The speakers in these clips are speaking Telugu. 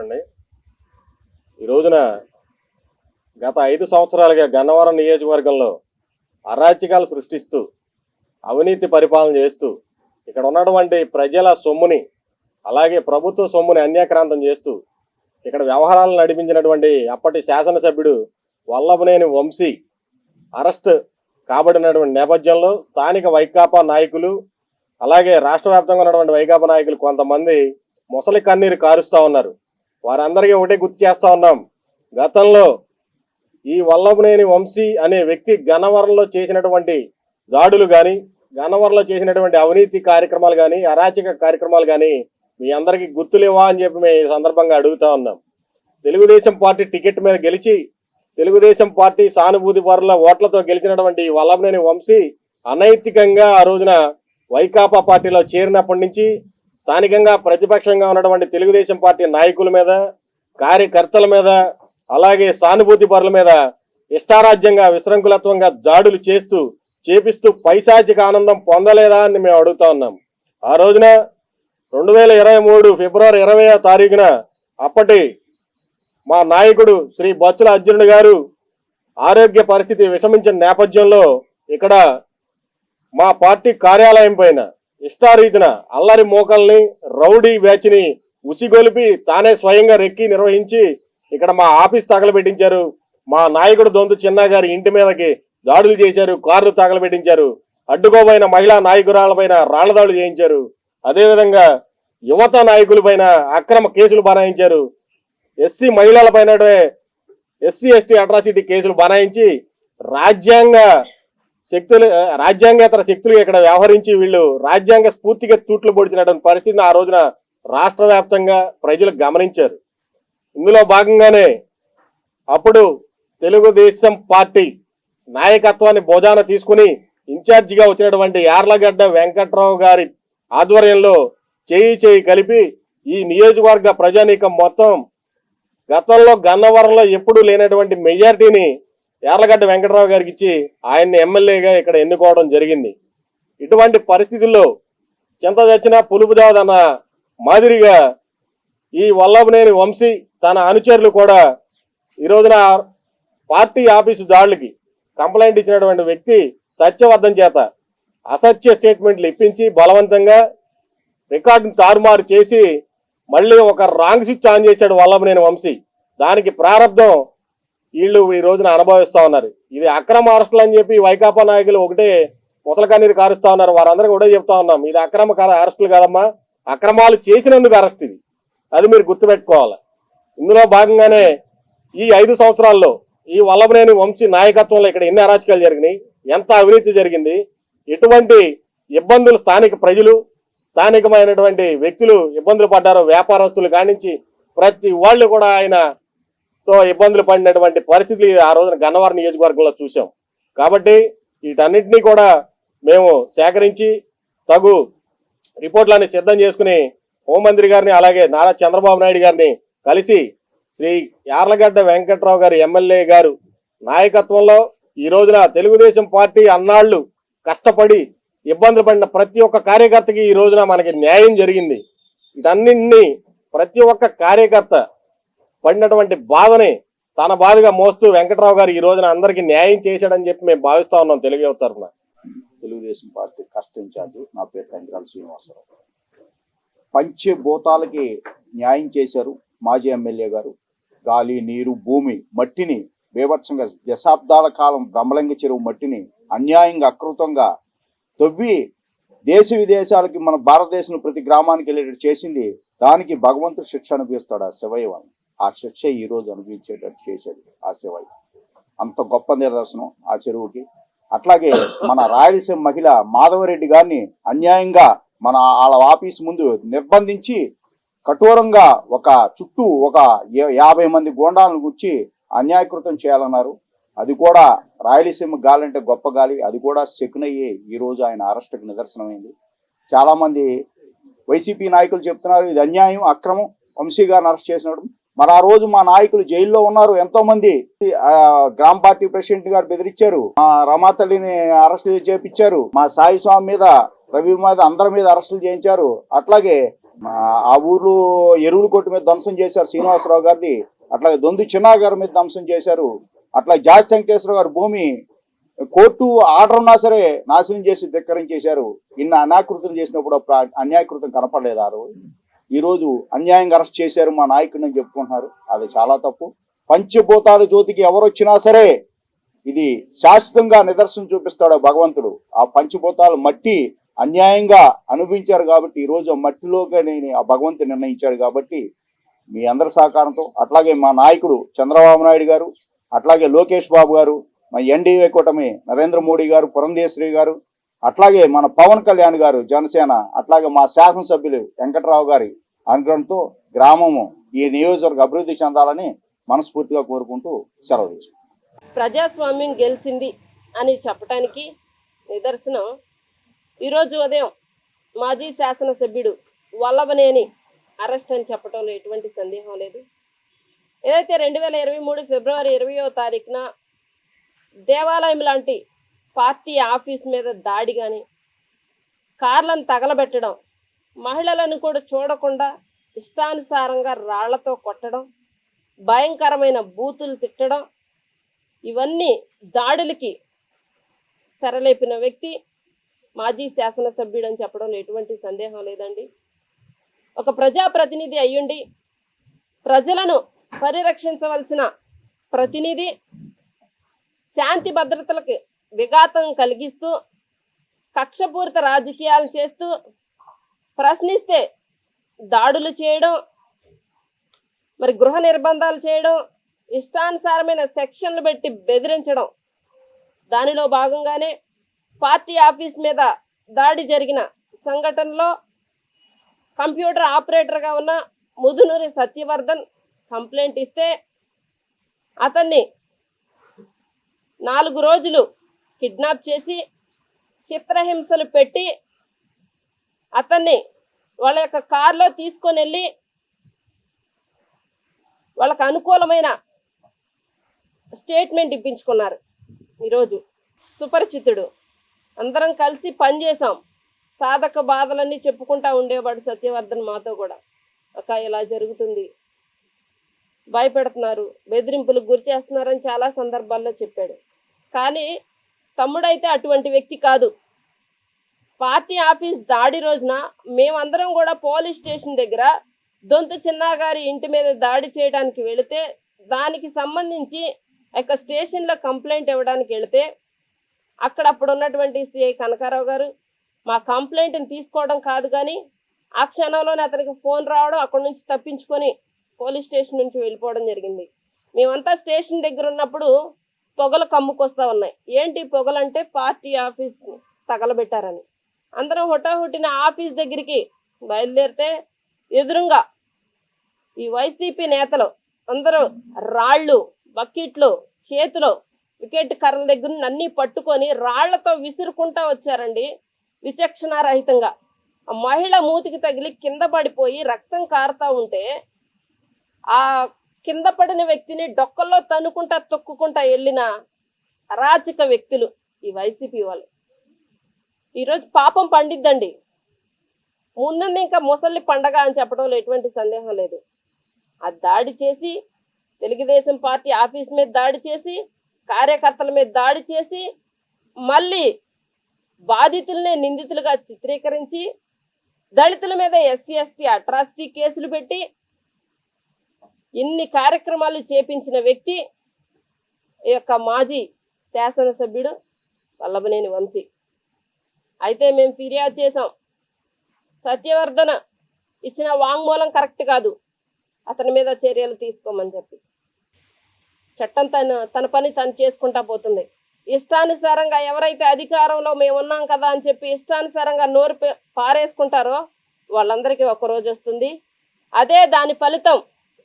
అండి ఈ రోజున గత 5 సంవత్సరాలుగా గన్నవరం నియోజకవర్గంలో అరాచకాలు సృష్టిస్తూ అవినీతి పరిపాలన చేస్తూ ఇక్కడ ఉన్నటువంటి ప్రజల సొమ్ముని అలాగే ప్రభుత్వ సొమ్ముని అన్యాక్రాంతం చేస్తూ ఇక్కడ వ్యవహారాలను నడిపించినటువంటి అప్పటి శాసనసభ్యుడు వల్లభనేని వంశీ అరెస్ట్ కాబడినటువంటి నేపథ్యంలో స్థానిక వైకాపా నాయకులు అలాగే రాష్ట్ర వ్యాప్తంగా ఉన్నటువంటి వైకాపా నాయకులు కొంతమంది ముసలి కన్నీరు కారుస్తూ ఉన్నారు. వారందరికీ ఒకటే గుర్తు చేస్తా ఉన్నాం. గతంలో ఈ వల్లభనేని వంశీ అనే వ్యక్తి గన్నవరంలో చేసినటువంటి దాడులు కానీ గన్నవరంలో చేసినటువంటి అవినీతి కార్యక్రమాలు కానీ అరాచక కార్యక్రమాలు కానీ మీ అందరికీ గుర్తులేవా అని చెప్పి మేము ఈ సందర్భంగా అడుగుతా ఉన్నాం. తెలుగుదేశం పార్టీ టికెట్ మీద గెలిచి తెలుగుదేశం పార్టీ సానుభూతి పరుల ఓట్లతో గెలిచినటువంటి వల్లభనేని వంశీ అనైతికంగా ఆ రోజున వైకాపా పార్టీలో చేరినప్పటి నుంచి స్థానికంగా ప్రతిపక్షంగా ఉన్నటువంటి తెలుగుదేశం పార్టీ నాయకుల మీద కార్యకర్తల మీద అలాగే సానుభూతి పరుల మీద ఇష్టారాజ్యంగా విశృంఖలత్వంగా దాడులు చేపిస్తూ పైశాచిక ఆనందం పొందలేదా అని మేము అడుగుతా ఉన్నాం. ఆ రోజున 2023 ఫిబ్రవరి 20వ తారీఖున అప్పటి మా నాయకుడు శ్రీ బొత్సల అర్జునుడు గారు ఆరోగ్య పరిస్థితి విషమించిన నేపథ్యంలో ఇక్కడ మా పార్టీ కార్యాలయం పైన ఇష్టారీతిన అల్లరి మోకల్ని రౌడీ బ్యాచ్ని ఉసిగొలిపి తానే స్వయంగా రెక్కి నిర్వహించి ఇక్కడ మా ఆఫీస్ తగలబెట్టించారు. మా నాయకుడు దొంతు చిన్న గారి ఇంటి మీదకి దాడులు చేశారు, కార్లు తగలబెట్టించారు, అడ్డుకోబోయిన మహిళా నాయకురాలపైన రాళ్లదాడులు చేయించారు. అదేవిధంగా యువత నాయకులపైన అక్రమ కేసులు బనాయించారు. ఎస్సీ మహిళలపైన ఎస్సీ ఎస్టీ అట్రాసిటీ కేసులు బనాయించి రాజ్యాంగేతర శక్తులు ఇక్కడ వ్యవహరించి వీళ్ళు రాజ్యాంగ స్ఫూర్తిగా తూట్లు పొడిచినటువంటి పరిస్థితిని ఆ రోజున రాష్ట్ర వ్యాప్తంగా ప్రజలు గమనించారు. ఇందులో భాగంగానే అప్పుడు తెలుగుదేశం పార్టీ నాయకత్వాన్ని భుజాన తీసుకుని ఇన్ఛార్జిగా వచ్చినటువంటి యార్లగడ్డ వెంకట్రావు గారి ఆధ్వర్యంలో చేయి కలిపి ఈ నియోజకవర్గ ప్రజానీకం మొత్తం గతంలో గన్నవరంలో ఎప్పుడూ లేనటువంటి మెజారిటీని యార్లగడ్డ వెంకట్రావు గారికి ఇచ్చి ఆయన్ని ఎమ్మెల్యేగా ఇక్కడ ఎన్నుకోవడం జరిగింది. ఇటువంటి పరిస్థితుల్లో చింత చచ్చినా పులుపు దావదన్న మాదిరిగా ఈ వల్లభనేని వంశీ తన అనుచరులు కూడా ఈ రోజున పార్టీ ఆఫీసు దాడులకి కంప్లైంట్ ఇచ్చినటువంటి వ్యక్తి సత్యవర్ధన్ చేత అసత్య స్టేట్మెంట్లు ఇప్పించి బలవంతంగా రికార్డును తారుమారు చేసి మళ్ళీ ఒక రాంగ్ స్విచ్ ఆన్ చేశాడు వల్లభనేని వంశీ. దానికి ప్రారంభం వీళ్ళు ఈ రోజున అనుభవిస్తా ఉన్నారు. ఇది అక్రమ అరెస్టులు అని చెప్పి వైకాపా నాయకులు ఒకటే ముసలి కన్నీరు కారుస్తా ఉన్నారు. వారందరికీ ఒకటే చెప్తా ఉన్నాం, ఇది అక్రమ అరెస్టులు కాదమ్మా, అక్రమాలు చేసినందుకు అరెస్ట్ ఇది. అది మీరు గుర్తుపెట్టుకోవాలి. ఇందులో భాగంగానే ఈ 5 సంవత్సరాల్లో ఈ వల్లభనేని వంశీ నాయకత్వంలో ఇక్కడ ఎన్ని అరాచకాలు జరిగినాయి, ఎంత అవినీతి జరిగింది, ఎటువంటి ఇబ్బందులు స్థానిక ప్రజలు స్థానికమైనటువంటి వ్యక్తులు ఇబ్బందులు పడ్డారో, వ్యాపారస్తులు కానించి ప్రతి వాళ్ళు కూడా ఆయనతో ఇబ్బందులు పడినటువంటి పరిస్థితులు ఆ రోజున గన్నవరం నియోజకవర్గంలో చూసాం. కాబట్టి వీటన్నిటినీ కూడా మేము సేకరించి తగు రిపోర్ట్లన్నీ సిద్ధం చేసుకుని హోంమంత్రి గారిని అలాగే నారా చంద్రబాబు నాయుడు గారిని కలిసి శ్రీ యార్లగడ్డ వెంకట్రావు గారు ఎమ్మెల్యే గారు నాయకత్వంలో ఈ రోజున తెలుగుదేశం పార్టీ అన్నాళ్లు కష్టపడి ఇబ్బందులు పడిన ప్రతి ఒక్క కార్యకర్తకి ఈ రోజున మనకి న్యాయం జరిగింది. వీటన్నింటినీ ప్రతి ఒక్క కార్యకర్త పడినటువంటి బాధని తన బాధగా మోస్తూ వెంకట్రావు గారు ఈ రోజున అందరికీ న్యాయం చేశాడని చెప్పి మేము భావిస్తా ఉన్నాం. తెలుగుదేశం పార్టీ కష్ట ఇన్ఛార్జ్, నా పేరు కంకిరాల శ్రీనివాసరావు. పంచభూతాలకి న్యాయం చేశారు మాజీ ఎమ్మెల్యే గారు. గాలి, నీరు, భూమి, మట్టిని బీభత్సంగా దశాబ్దాల కాలం బ్రహ్మలింగ చెరువు మట్టిని అన్యాయంగా అకృతంగా తవ్వి దేశ విదేశాలకి మన భారతదేశంలో ప్రతి గ్రామానికి వెళ్ళేటట్టు చేసింది. దానికి భగవంతుడు శిక్ష అనుభవిస్తాడు ఆ శివయ్య వాళ్ళు. ఆ శిక్ష ఈ రోజు అనుభవించేటట్టు చేశాడు ఆ శివయ్య. అంత గొప్ప నిదర్శనం ఆ చెరువుకి. అట్లాగే మన రాయలసీమ మహిళ మాధవరెడ్డి గారిని అన్యాయంగా మన వాళ్ళ ఆఫీస్ ముందు నిర్బంధించి కఠోరంగా చుట్టూ ఒక 50 మంది గోండాలను గుర్చి అన్యాయకృతం చేయాలన్నారు. అది కూడా రాయలసీమ గాలి అంటే గొప్ప గాలి, అది కూడా సెకునయ్యే ఈ రోజు ఆయన అరెస్టుకు నిదర్శనమైంది. చాలా మంది వైసీపీ నాయకులు చెప్తున్నారు ఇది అన్యాయం, అక్రమం, వంశీ గారిని అరెస్ట్ చేసినాడు. మరి ఆ రోజు మా నాయకులు జైల్లో ఉన్నారు. ఎంతో మంది గ్రామ పార్టీ ప్రెసిడెంట్ గారు బెదిరించారు, మా రమాతల్లిని అరెస్ట్ చేపించారు, మా సాయి స్వామి మీద, రవి మీద, అందరి మీద అరెస్టులు చేయించారు. అట్లాగే ఆ ఊర్లో ఎరువుల కొట్టు మీద ధ్వంసం చేశారు శ్రీనివాసరావు గారిది. అట్లాగే దొంది చిన్నా గారి మీద ధ్వంసం చేశారు. అట్లా జాస్తి వెంకటేశ్వర గారి భూమి కోర్టు ఆర్డర్ ఉన్నా సరే నాశనం చేసి ధిక్కరించేశారు. ఇన్ని అన్యాకృతులు చేసినప్పుడు అన్యాయకృతం కనపడలేదు. ఆ రోజు ఈ రోజు అన్యాయంగా అరెస్ట్ చేశారు మా నాయకుడిని అని చెప్పుకుంటున్నారు. అది చాలా తప్పు. పంచభూతాల జ్యోతికి ఎవరు వచ్చినా సరే ఇది శాశ్వతంగా నిదర్శనం చూపిస్తాడు భగవంతుడు. ఆ పంచభూతాలు మట్టి అన్యాయంగా అనుభవించారు కాబట్టి ఈ రోజు మట్టిలోకి ఆ భగవంతుడు నిర్ణయించాడు. కాబట్టి మీ అందరి సహకారంతో, అట్లాగే మా నాయకుడు చంద్రబాబు నాయుడు గారు, అట్లాగే లోకేష్ బాబు గారు, మా ఎన్డీఏ కూటమి నరేంద్ర మోడీ గారు, పురంధేశ్వరి గారు, అట్లాగే మన పవన్ కళ్యాణ్ గారు జనసేన, అట్లాగే మా శాసనసభ్యులు వెంకట్రావు గారి అనుగ్రహంతో గ్రామము ఈ నియోజకవర్గ అభివృద్ధి చెందాలని మనస్ఫూర్తిగా కోరుకుంటూ సెలవు తీసుకుంటాం. ప్రజాస్వామ్యం గెలిచింది అని చెప్పడానికి నిదర్శనం ఈరోజు ఉదయం మాజీ శాసనసభ్యుడు వల్లభనేని అరెస్ట్ అని చెప్పడంలో ఎటువంటి సందేహం లేదు. ఏదైతే 2023 ఫిబ్రవరి 20వ తారీఖున దేవాలయం లాంటి పార్టీ ఆఫీస్ మీద దాడి కానీ, కార్లను తగలబెట్టడం, మహిళలను కూడా చూడకుండా ఇష్టానుసారంగా రాళ్లతో కొట్టడం, భయంకరమైన బూతులు తిట్టడం, ఇవన్నీ దాడులకి తెరలేపిన వ్యక్తి మాజీ శాసనసభ్యుడు అని చెప్పడంలో ఎటువంటి సందేహం లేదండి. ఒక ప్రజాప్రతినిధి అయ్యుండి ప్రజలను పరిరక్షించవలసిన ప్రతినిధి శాంతి భద్రతలకు విఘాతం కలిగిస్తూ కక్షపూరిత రాజకీయాలు చేస్తూ ప్రశ్నిస్తే దాడులు చేయడం, మరి గృహ నిర్బంధాలు చేయడం, ఇష్టానుసారమైన సెక్షన్లు పెట్టి బెదిరించడం, దానిలో భాగంగానే పార్టీ ఆఫీస్ మీద దాడి జరిగిన సంఘటనలో కంప్యూటర్ ఆపరేటర్గా ఉన్న ముదునూరి సత్యవర్ధన్ కంప్లైంట్ ఇస్తే అతన్ని 4 రోజులు కిడ్నాప్ చేసి చిత్రహింసలు పెట్టి అతన్ని వాళ్ళ యొక్క కారులో తీసుకొని వెళ్ళి వాళ్ళకు అనుకూలమైన స్టేట్మెంట్ ఇప్పించుకున్నారు. ఈరోజు సుపరిచితుడు, అందరం కలిసి పనిచేసాం, సాధక బాధలన్నీ చెప్పుకుంటా ఉండేవాడు సత్యవర్ధన్ మాతో కూడా. అక్క ఇలా జరుగుతుంది, భయపెడుతున్నారు, బెదిరింపులకు గురి చేస్తున్నారని చాలా సందర్భాల్లో చెప్పాడు. కానీ తమ్ముడైతే అటువంటి వ్యక్తి కాదు. పార్టీ ఆఫీస్ దాడి రోజున మేమందరం కూడా పోలీస్ స్టేషన్ దగ్గర దొంతు చిన్నా గారి ఇంటి మీద దాడి చేయడానికి వెళితే దానికి సంబంధించి ఒక స్టేషన్లో కంప్లైంట్ ఇవ్వడానికి వెళితే అక్కడ అప్పుడు ఉన్నటువంటి సిఐ కనకారావు గారు మా కంప్లైంట్ని తీసుకోవడం కాదు, కానీ ఆ క్షణంలోనే అతనికి ఫోన్ రావడం, అక్కడి నుంచి తప్పించుకొని పోలీస్ స్టేషన్ నుంచి వెళ్ళిపోవడం జరిగింది. మేమంతా స్టేషన్ దగ్గర ఉన్నప్పుడు పొగలు కమ్ముకొస్తా ఉన్నాయి. ఏంటి పొగలంటే పార్టీ ఆఫీస్ తగలబెట్టారని. అందరం హుటాహుటిన ఆఫీస్ దగ్గరికి బయలుదేరితే ఎదురుగా ఈ వైసీపీ నేతలు అందరూ రాళ్ళు, బకెట్లు చేతిలో వికెట్ కర్రల దగ్గర అన్నీ పట్టుకొని రాళ్లతో విసురుకుంటా వచ్చారండి విచక్షణారహితంగా. ఆ మహిళ మూతికి తగిలి కింద పడిపోయి రక్తం కారుతా ఉంటే ఆ కింద పడిన వ్యక్తిని డొక్కల్లో తన్నుకుంటా తొక్కుకుంటా వెళ్ళిన అరాచక వ్యక్తులు ఈ వైసీపీ వాళ్ళు. ఈరోజు పాపం పండిద్దండి, ముందుంది ఇంకా ముసలి పండగ అని చెప్పడంలో ఎటువంటి సందేహం లేదు. ఆ దాడి చేసి తెలుగుదేశం పార్టీ ఆఫీస్ మీద దాడి చేసి కార్యకర్తల మీద దాడి చేసి మళ్ళీ బాధితులనే నిందితులుగా చిత్రీకరించి దళితుల మీద ఎస్సీ ఎస్టీ అట్రాసిటీ కేసులు పెట్టి ఇన్ని కార్యక్రమాలు చేపించిన వ్యక్తి ఈ యొక్క మాజీ శాసనసభ్యుడు వల్లభనేని వంశీ. అయితే మేము ఫిర్యాదు చేసాం, సత్యవర్ధన ఇచ్చిన వాంగ్మూలం కరెక్ట్ కాదు, అతని మీద చర్యలు తీసుకోమని చెప్పి. చట్టం తన పని తను చేసుకుంటా పోతుంది. ఇష్టానుసారంగా ఎవరైతే అధికారంలో మేము ఉన్నాం కదా అని చెప్పి ఇష్టానుసారంగా నోరు పారేసుకుంటారో వాళ్ళందరికీ ఒక రోజు వస్తుంది. అదే దాని ఫలితం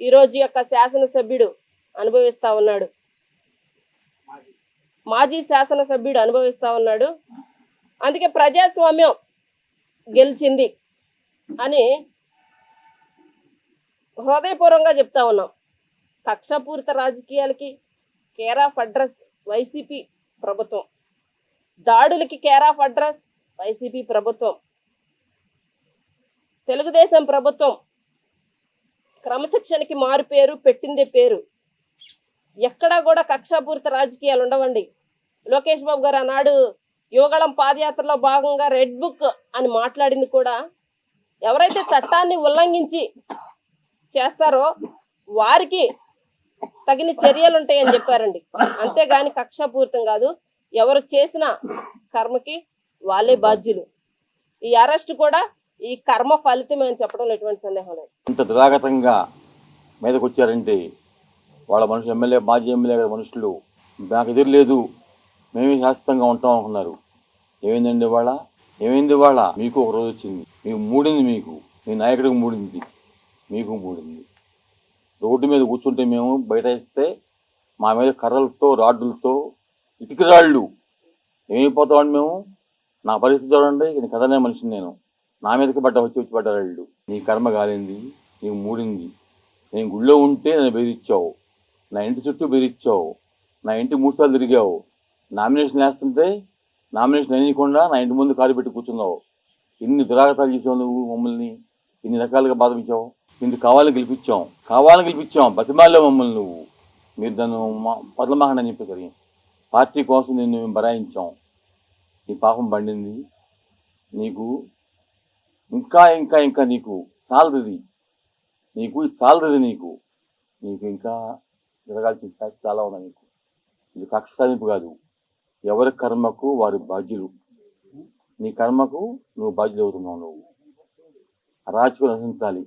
ఈరోజు యొక్క శాసనసభ్యుడు అనుభవిస్తా ఉన్నాడు, మాజీ శాసనసభ్యుడు అనుభవిస్తా ఉన్నాడు. అందుకే ప్రజాస్వామ్యం గెలిచింది అని హృదయపూర్వకంగా చెప్తా ఉన్నాం. కక్షపూరిత రాజకీయాలకి కేర్ ఆఫ్ అడ్రస్ వైసీపీ ప్రభుత్వం, దాడులకి కేర్ ఆఫ్ అడ్రస్ వైసీపీ ప్రభుత్వం. తెలుగుదేశం ప్రభుత్వం క్రమశిక్షణకి మారు పేరు పెట్టిందే పేరు. ఎక్కడా కూడా కక్షాపూరిత రాజకీయాలు ఉండవండి. లోకేష్ బాబు గారు ఆనాడు యువగళం పాదయాత్రలో భాగంగా రెడ్ బుక్ అని మాట్లాడింది కూడా ఎవరైతే చట్టాన్ని ఉల్లంఘించి చేస్తారో వారికి తగిన చర్యలు ఉంటాయని చెప్పారండి. అంతేగాని కక్షాపూరితం కాదు. ఎవరు చేసిన కర్మకి వాళ్ళే బాధ్యులు. ఈ అరెస్ట్ కూడా ఈ కర్మ ఫలితమే అని చెప్పడంలో ఎటువంటి సందేహం లేదు. ఇంత దురాగతంగా మీదకి వచ్చారంటే వాళ్ళ మనుషులు ఎమ్మెల్యే మాజీ ఎమ్మెల్యే గారి మనుషులు నాకు ఎదురు లేదు, మేమే శాశ్వతంగా ఉంటాం అనుకున్నారు. ఏమైందండి వాళ్ళ? ఏమైంది వాళ్ళ? మీకు ఒక రోజు వచ్చింది, మీకు మూడింది, మీకు మీ నాయకుడికి మూడింది, మీకు మూడింది. రోడ్డు మీద కూర్చుంటే మేము బయట ఇస్తే మా మీద కర్రలతో రాడ్డులతో ఇటుక రాళ్ళు ఏమైపోతామండి మేము. నా పరిస్థితి చూడండి, నేను కదనే మనిషిని, నేను నా మీదకి వచ్చి పడ్డారు. నీ కర్మ కాలింది, నీకు మూడింది. నేను గుళ్ళో ఉంటే నన్ను బెదిరించావు, నా ఇంటి చుట్టూ బెదిరించావు, నా ఇంటి 3 సార్లు తిరిగావు. నామినేషన్ వేస్తుంటే నామినేషన్ వేయకుండా నా ఇంటి ముందు కారు పెట్టి కూర్చున్నావు. ఇన్ని దురాగతాలు చేసావు నువ్వు, మమ్మల్ని ఇన్ని రకాలుగా బాధించావు. ఇందుకు కావాలని గెలిపించాం, బతిమాల్లో మమ్మల్ని నువ్వు. మీరు దాన్ని పదలమాహండి అని చెప్పేసరి పార్టీ కోసం నిన్ను మేము బరాయించాం. నీ పాపం పండింది, నీకు ఇంకా ఇంకా ఇంకా నీకు చాలది, నీకు ఇది చాలది, నీకు ఇంకా జరగాల్సిన స్థాయి చాలా ఉన్నాయి నీకు. ఇది కక్ష సాధింపు కాదు, ఎవరి కర్మకు వారి బాధ్యులు. నీ కర్మకు నువ్వు బాధ్యులు అవుతున్నావు. నువ్వు అరాచకులు నశించాలి,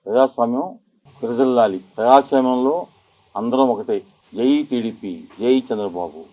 ప్రజాస్వామ్యం విరజల్లాలి. ప్రజాస్వామ్యంలో అందరం ఒకటే. జై టీడీపీ, జై చంద్రబాబు.